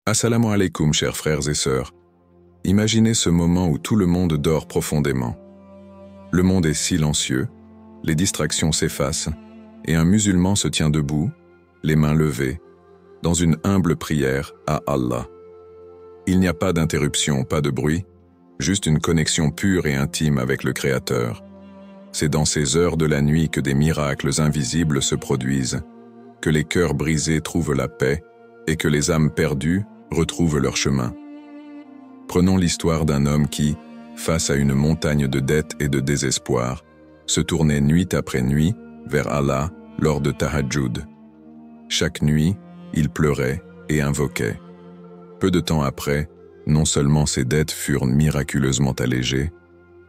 Assalamu alaikum, chers frères et sœurs. Imaginez ce moment où tout le monde dort profondément. Le monde est silencieux, les distractions s'effacent, et un musulman se tient debout, les mains levées, dans une humble prière à Allah. Il n'y a pas d'interruption, pas de bruit, juste une connexion pure et intime avec le Créateur. C'est dans ces heures de la nuit que des miracles invisibles se produisent, que les cœurs brisés trouvent la paix et que les âmes perdues retrouvent leur chemin. Prenons l'histoire d'un homme qui, face à une montagne de dettes et de désespoir, se tournait nuit après nuit vers Allah lors de Tahajjud. Chaque nuit, il pleurait et invoquait. Peu de temps après, non seulement ses dettes furent miraculeusement allégées,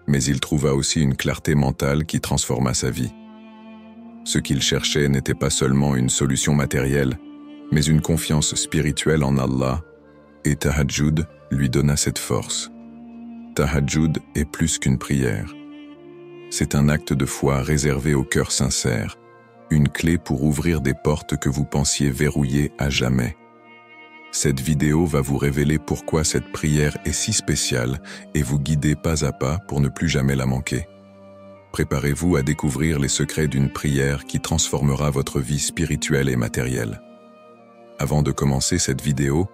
mais il trouva aussi une clarté mentale qui transforma sa vie. Ce qu'il cherchait n'était pas seulement une solution matérielle, mais une confiance spirituelle en Allah, et Tahajjud lui donna cette force. Tahajjud est plus qu'une prière. C'est un acte de foi réservé au cœur sincère, une clé pour ouvrir des portes que vous pensiez verrouillées à jamais. Cette vidéo va vous révéler pourquoi cette prière est si spéciale et vous guider pas à pas pour ne plus jamais la manquer. Préparez-vous à découvrir les secrets d'une prière qui transformera votre vie spirituelle et matérielle. Avant de commencer cette vidéo,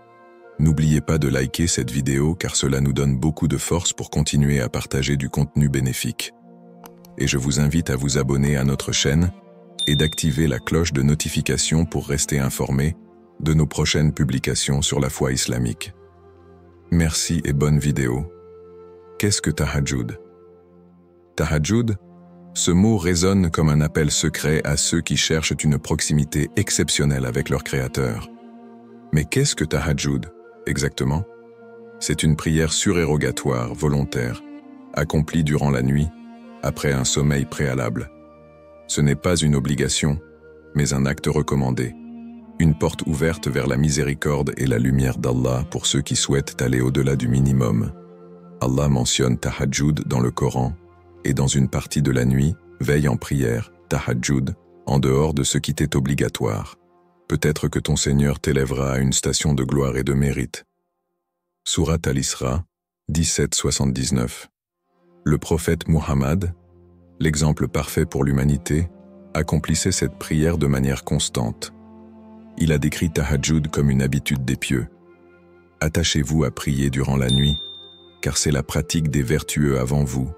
n'oubliez pas de liker cette vidéo car cela nous donne beaucoup de force pour continuer à partager du contenu bénéfique. Et je vous invite à vous abonner à notre chaîne et d'activer la cloche de notification pour rester informé de nos prochaines publications sur la foi islamique. Merci et bonne vidéo. Qu'est-ce que Tahajjud? Tahajjud, ce mot résonne comme un appel secret à ceux qui cherchent une proximité exceptionnelle avec leur Créateur. Mais qu'est-ce que Tahajjud, exactement? C'est une prière surérogatoire, volontaire, accomplie durant la nuit, après un sommeil préalable. Ce n'est pas une obligation, mais un acte recommandé. Une porte ouverte vers la miséricorde et la lumière d'Allah pour ceux qui souhaitent aller au-delà du minimum. Allah mentionne Tahajjud dans le Coran, et dans une partie de la nuit, veille en prière, Tahajjud, en dehors de ce qui t'est obligatoire. Peut-être que ton Seigneur t'élèvera à une station de gloire et de mérite. Surat Al-Isra, 17-79. Le prophète Muhammad, l'exemple parfait pour l'humanité, accomplissait cette prière de manière constante. Il a décrit Tahajjud comme une habitude des pieux. Attachez-vous à prier durant la nuit, car c'est la pratique des vertueux avant vous,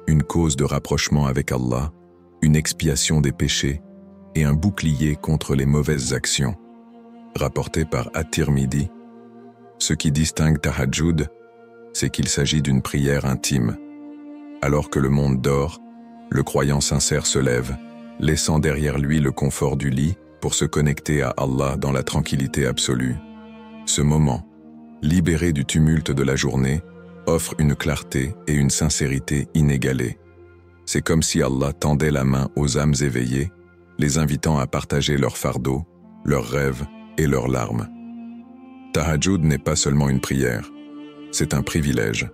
une cause de rapprochement avec Allah, une expiation des péchés et un bouclier contre les mauvaises actions. Rapporté par At-Tirmidhi, ce qui distingue Tahajjud, c'est qu'il s'agit d'une prière intime. Alors que le monde dort, le croyant sincère se lève, laissant derrière lui le confort du lit pour se connecter à Allah dans la tranquillité absolue. Ce moment, libéré du tumulte de la journée, offre une clarté et une sincérité inégalées. C'est comme si Allah tendait la main aux âmes éveillées, les invitant à partager leurs fardeaux, leurs rêves et leurs larmes. Tahajjud n'est pas seulement une prière, c'est un privilège.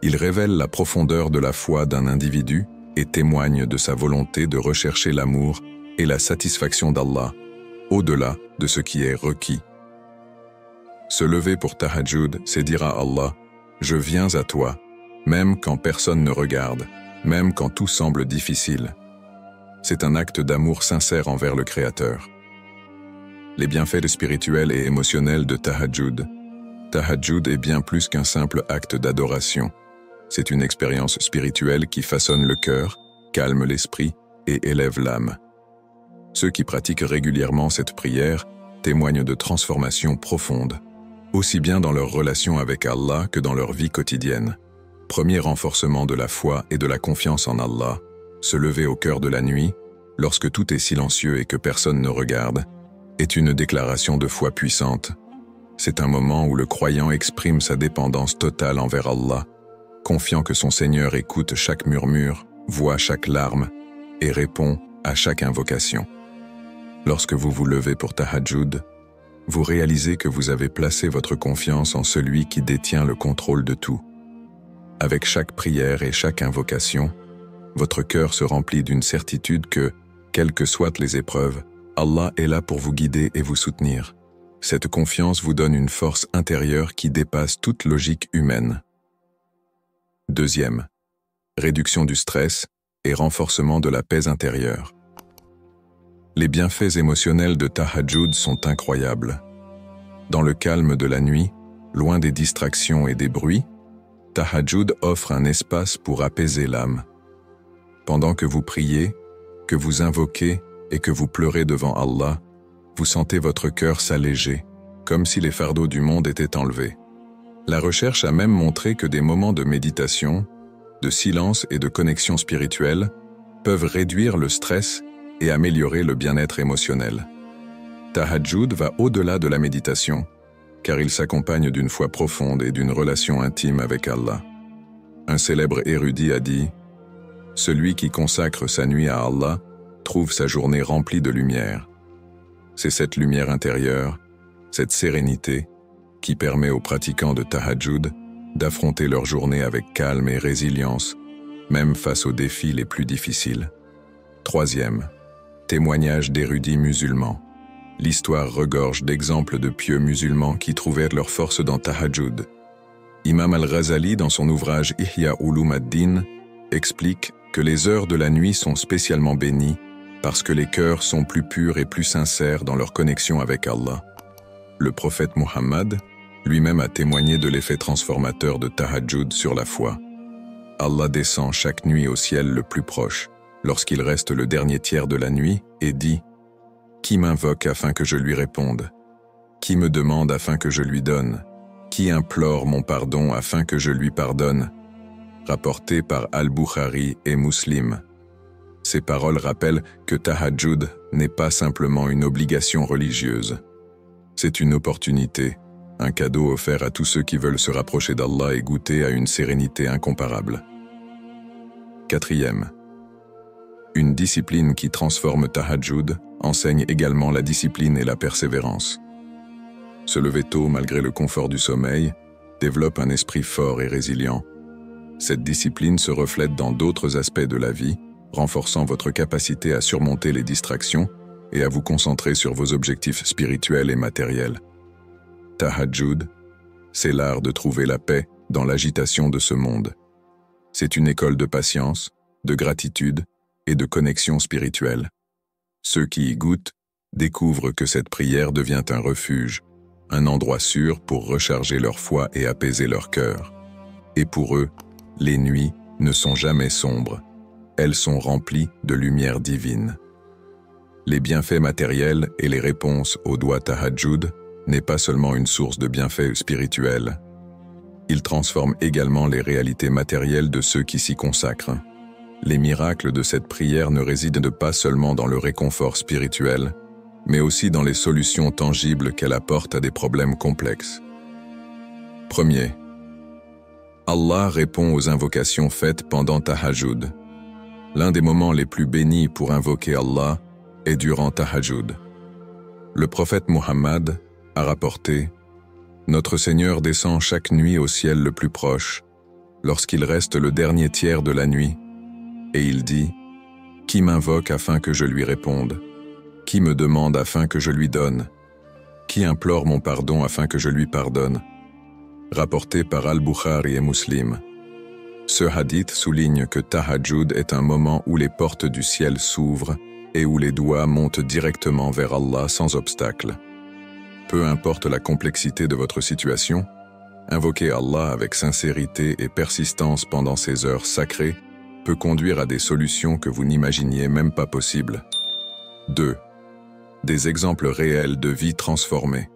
Il révèle la profondeur de la foi d'un individu et témoigne de sa volonté de rechercher l'amour et la satisfaction d'Allah, au-delà de ce qui est requis. Se lever pour Tahajjud, c'est dire à Allah « Je viens à toi », même quand personne ne regarde, même quand tout semble difficile. C'est un acte d'amour sincère envers le Créateur. Les bienfaits spirituels et émotionnels de Tahajjud. Tahajjud est bien plus qu'un simple acte d'adoration. C'est une expérience spirituelle qui façonne le cœur, calme l'esprit et élève l'âme. Ceux qui pratiquent régulièrement cette prière témoignent de transformations profondes, aussi bien dans leur relation avec Allah que dans leur vie quotidienne. Premier renforcement de la foi et de la confiance en Allah, se lever au cœur de la nuit, lorsque tout est silencieux et que personne ne regarde, est une déclaration de foi puissante. C'est un moment où le croyant exprime sa dépendance totale envers Allah, confiant que son Seigneur écoute chaque murmure, voit chaque larme et répond à chaque invocation. Lorsque vous vous levez pour Tahajjud, vous réalisez que vous avez placé votre confiance en celui qui détient le contrôle de tout. Avec chaque prière et chaque invocation, votre cœur se remplit d'une certitude que, quelles que soient les épreuves, Allah est là pour vous guider et vous soutenir. Cette confiance vous donne une force intérieure qui dépasse toute logique humaine. Deuxième, réduction du stress et renforcement de la paix intérieure. Les bienfaits émotionnels de Tahajjud sont incroyables. Dans le calme de la nuit, loin des distractions et des bruits, Tahajjud offre un espace pour apaiser l'âme. Pendant que vous priez, que vous invoquez et que vous pleurez devant Allah, vous sentez votre cœur s'alléger, comme si les fardeaux du monde étaient enlevés. La recherche a même montré que des moments de méditation, de silence et de connexion spirituelle peuvent réduire le stress et améliorer le bien-être émotionnel. Tahajjud va au-delà de la méditation, car il s'accompagne d'une foi profonde et d'une relation intime avec Allah. Un célèbre érudit a dit « Celui qui consacre sa nuit à Allah trouve sa journée remplie de lumière. » C'est cette lumière intérieure, cette sérénité, qui permet aux pratiquants de Tahajjud d'affronter leur journée avec calme et résilience, même face aux défis les plus difficiles. Troisième, témoignage d'érudits musulmans. L'histoire regorge d'exemples de pieux musulmans qui trouvèrent leur force dans Tahajjud. Imam al-Ghazali, dans son ouvrage Ihya Ulum ad-Din, explique que les heures de la nuit sont spécialement bénies parce que les cœurs sont plus purs et plus sincères dans leur connexion avec Allah. Le prophète Muhammad lui-même a témoigné de l'effet transformateur de Tahajjud sur la foi. Allah descend chaque nuit au ciel le plus proche, lorsqu'il reste le dernier tiers de la nuit, et dit « Qui m'invoque afin que je lui réponde? Qui me demande afin que je lui donne? Qui implore mon pardon afin que je lui pardonne ?» Rapporté par Al-Bukhari et Muslim. Ces paroles rappellent que Tahajjud n'est pas simplement une obligation religieuse. C'est une opportunité, un cadeau offert à tous ceux qui veulent se rapprocher d'Allah et goûter à une sérénité incomparable. Quatrième, une discipline qui transforme Tahajjud enseigne également la discipline et la persévérance. Se lever tôt malgré le confort du sommeil développe un esprit fort et résilient. Cette discipline se reflète dans d'autres aspects de la vie, renforçant votre capacité à surmonter les distractions et à vous concentrer sur vos objectifs spirituels et matériels. Tahajjud, c'est l'art de trouver la paix dans l'agitation de ce monde. C'est une école de patience, de gratitude et de connexion spirituelle. Ceux qui y goûtent découvrent que cette prière devient un refuge, un endroit sûr pour recharger leur foi et apaiser leur cœur. Et pour eux, les nuits ne sont jamais sombres. Elles sont remplies de lumière divine. Les bienfaits matériels et les réponses au doigt Tahajjud n'est pas seulement une source de bienfaits spirituels. Il transforme également les réalités matérielles de ceux qui s'y consacrent. Les miracles de cette prière ne résident pas seulement dans le réconfort spirituel, mais aussi dans les solutions tangibles qu'elle apporte à des problèmes complexes. Premier, Allah répond aux invocations faites pendant Tahajjud. L'un des moments les plus bénis pour invoquer Allah est durant Tahajjud. Le prophète Muhammad a rapporté « Notre Seigneur descend chaque nuit au ciel le plus proche, lorsqu'il reste le dernier tiers de la nuit, et il dit « Qui m'invoque afin que je lui réponde? Qui me demande afin que je lui donne? Qui implore mon pardon afin que je lui pardonne ?» Rapporté par Al-Bukhari et Muslim. Ce hadith souligne que Tahajjud est un moment où les portes du ciel s'ouvrent et où les doigts montent directement vers Allah sans obstacle. Peu importe la complexité de votre situation, invoquer Allah avec sincérité et persistance pendant ces heures sacrées peut conduire à des solutions que vous n'imaginiez même pas possibles. 2. Des exemples réels de vie transformée.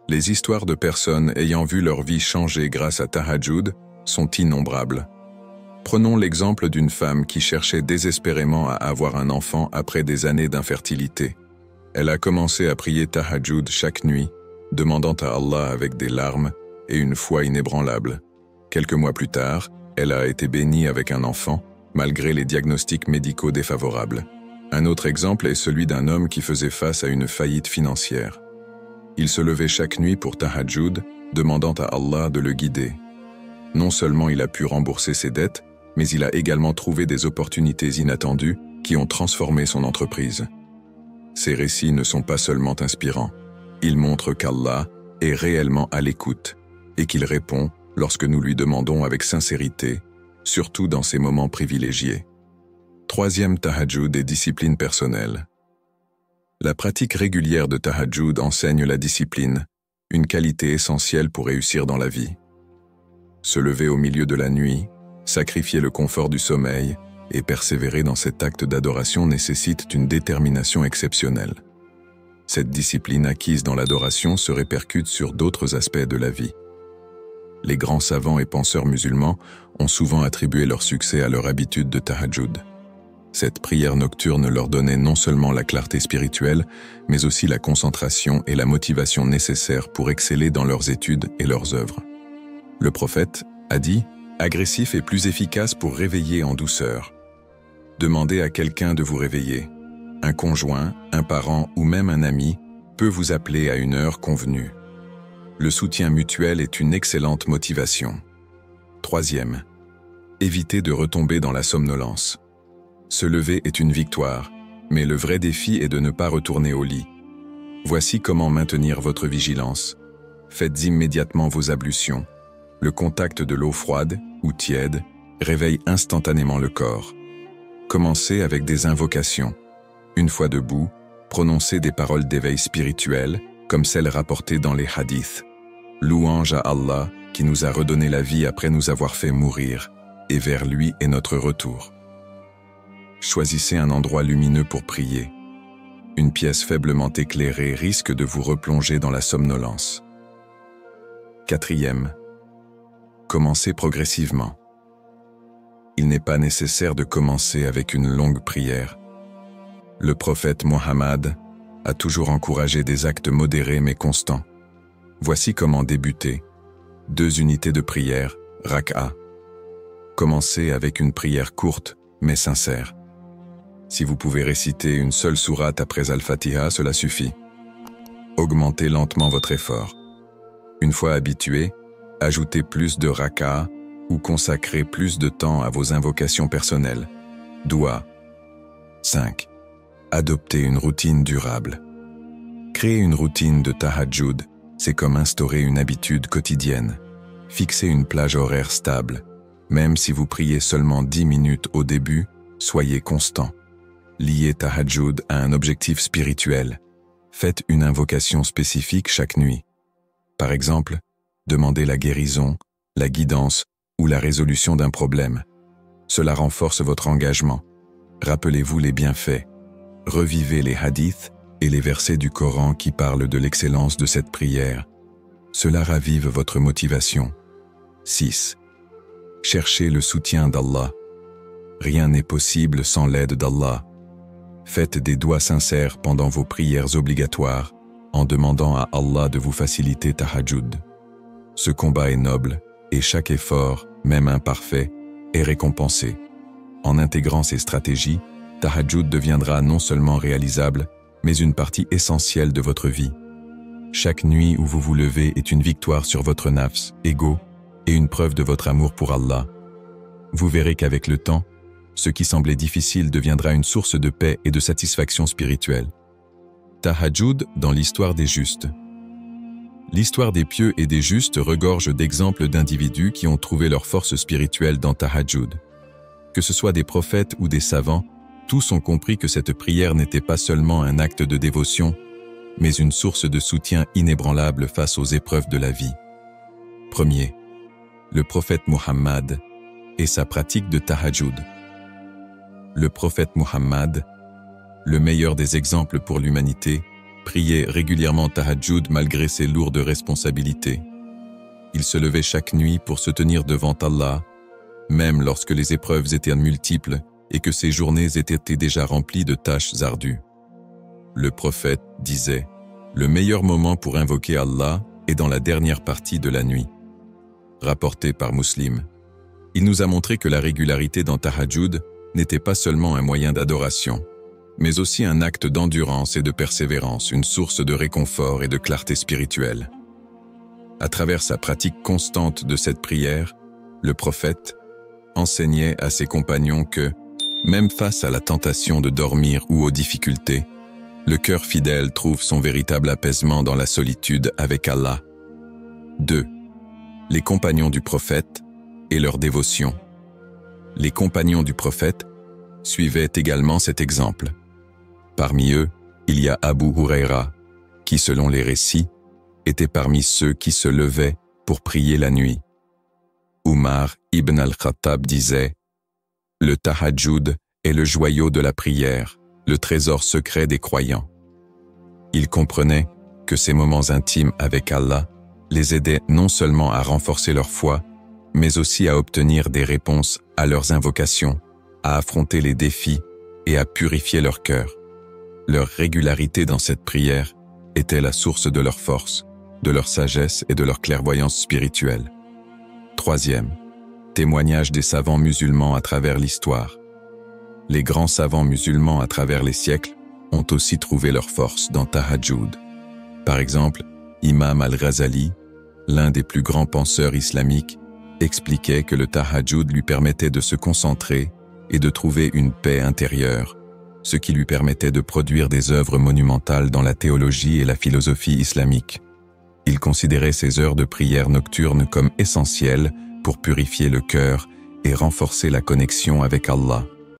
Les histoires de personnes ayant vu leur vie changer grâce à Tahajjud sont innombrables. Prenons l'exemple d'une femme qui cherchait désespérément à avoir un enfant après des années d'infertilité. Elle a commencé à prier Tahajjud chaque nuit, demandant à Allah avec des larmes et une foi inébranlable. Quelques mois plus tard, elle a été bénie avec un enfant, malgré les diagnostics médicaux défavorables. Un autre exemple est celui d'un homme qui faisait face à une faillite financière. Il se levait chaque nuit pour Tahajjud, demandant à Allah de le guider. Non seulement il a pu rembourser ses dettes, mais il a également trouvé des opportunités inattendues qui ont transformé son entreprise. Ces récits ne sont pas seulement inspirants, Il montre qu'Allah est réellement à l'écoute et qu'il répond lorsque nous lui demandons avec sincérité, surtout dans ces moments privilégiés. Troisième tahajjud et discipline personnelle. La pratique régulière de tahajjud enseigne la discipline, une qualité essentielle pour réussir dans la vie. Se lever au milieu de la nuit, sacrifier le confort du sommeil et persévérer dans cet acte d'adoration nécessite une détermination exceptionnelle. Cette discipline acquise dans l'adoration se répercute sur d'autres aspects de la vie. Les grands savants et penseurs musulmans ont souvent attribué leur succès à leur habitude de tahajjud. Cette prière nocturne leur donnait non seulement la clarté spirituelle, mais aussi la concentration et la motivation nécessaires pour exceller dans leurs études et leurs œuvres. Le prophète a dit « Agressif et plus efficace pour réveiller en douceur. Demandez à quelqu'un de vous réveiller. Un conjoint, un parent ou même un ami peut vous appeler à une heure convenue. Le soutien mutuel est une excellente motivation. Troisième, évitez de retomber dans la somnolence. Se lever est une victoire, mais le vrai défi est de ne pas retourner au lit. Voici comment maintenir votre vigilance. Faites immédiatement vos ablutions. Le contact de l'eau froide ou tiède réveille instantanément le corps. Commencez avec des invocations. Une fois debout, prononcez des paroles d'éveil spirituel, comme celles rapportées dans les hadiths. Louange à Allah qui nous a redonné la vie après nous avoir fait mourir, et vers lui est notre retour. Choisissez un endroit lumineux pour prier. Une pièce faiblement éclairée risque de vous replonger dans la somnolence. Quatrième, commencez progressivement. Il n'est pas nécessaire de commencer avec une longue prière. Le prophète Mohammed a toujours encouragé des actes modérés mais constants. Voici comment débuter. 2 unités de prière, rak'a. Commencez avec une prière courte mais sincère. Si vous pouvez réciter une seule sourate après Al-Fatiha, cela suffit. Augmentez lentement votre effort. Une fois habitué, ajoutez plus de rak'a ou consacrez plus de temps à vos invocations personnelles. Doua. 5. Adoptez une routine durable. Créer une routine de tahajjud, c'est comme instaurer une habitude quotidienne. Fixez une plage horaire stable. Même si vous priez seulement 10 minutes au début, soyez constant. Liez tahajjud à un objectif spirituel. Faites une invocation spécifique chaque nuit. Par exemple, demandez la guérison, la guidance ou la résolution d'un problème. Cela renforce votre engagement. Rappelez-vous les bienfaits. Revivez les hadiths et les versets du Coran qui parlent de l'excellence de cette prière. Cela ravive votre motivation. 6. Cherchez le soutien d'Allah. Rien n'est possible sans l'aide d'Allah. Faites des doigts sincères pendant vos prières obligatoires en demandant à Allah de vous faciliter tahajjud. Ce combat est noble et chaque effort, même imparfait, est récompensé. En intégrant ces stratégies, tahajjud deviendra non seulement réalisable, mais une partie essentielle de votre vie. Chaque nuit où vous vous levez est une victoire sur votre nafs, ego, et une preuve de votre amour pour Allah. Vous verrez qu'avec le temps, ce qui semblait difficile deviendra une source de paix et de satisfaction spirituelle. Tahajjud dans l'histoire des justes. L'histoire des pieux et des justes regorge d'exemples d'individus qui ont trouvé leur force spirituelle dans tahajjud. Que ce soit des prophètes ou des savants, tous ont compris que cette prière n'était pas seulement un acte de dévotion, mais une source de soutien inébranlable face aux épreuves de la vie. Premier, le prophète Muhammad et sa pratique de tahajjud. Le prophète Muhammad, le meilleur des exemples pour l'humanité, priait régulièrement tahajjud malgré ses lourdes responsabilités. Il se levait chaque nuit pour se tenir devant Allah, même lorsque les épreuves étaient multiples et que ses journées étaient déjà remplies de tâches ardues. Le prophète disait « Le meilleur moment pour invoquer Allah est dans la dernière partie de la nuit ». Rapporté par Muslim. Il nous a montré que la régularité dans tahajjud n'était pas seulement un moyen d'adoration, mais aussi un acte d'endurance et de persévérance, une source de réconfort et de clarté spirituelle. À travers sa pratique constante de cette prière, le prophète enseignait à ses compagnons que, même face à la tentation de dormir ou aux difficultés, Le cœur fidèle trouve son véritable apaisement dans la solitude avec Allah. 2. Les compagnons du prophète et leur dévotion. Les compagnons du prophète suivaient également cet exemple. Parmi eux, il y a Abu Huraira, qui, selon les récits, était parmi ceux qui se levaient pour prier la nuit. Umar ibn al-Khattab disait « Le tahajjud est le joyau de la prière, le trésor secret des croyants. » Il comprenait que ces moments intimes avec Allah les aidaient non seulement à renforcer leur foi, mais aussi à obtenir des réponses à leurs invocations, à affronter les défis et à purifier leur cœur. Leur régularité dans cette prière était la source de leur force, de leur sagesse et de leur clairvoyance spirituelle. 3. Témoignage des savants musulmans à travers l'histoire. Les grands savants musulmans à travers les siècles ont aussi trouvé leur force dans Tahajjud. Par exemple, Imam al-Ghazali, l'un des plus grands penseurs islamiques, expliquait que le Tahajjud lui permettait de se concentrer et de trouver une paix intérieure, ce qui lui permettait de produire des œuvres monumentales dans la théologie et la philosophie islamique. Il considérait ces heures de prière nocturne comme essentielles pour purifier le cœur et renforcer la connexion avec Allah.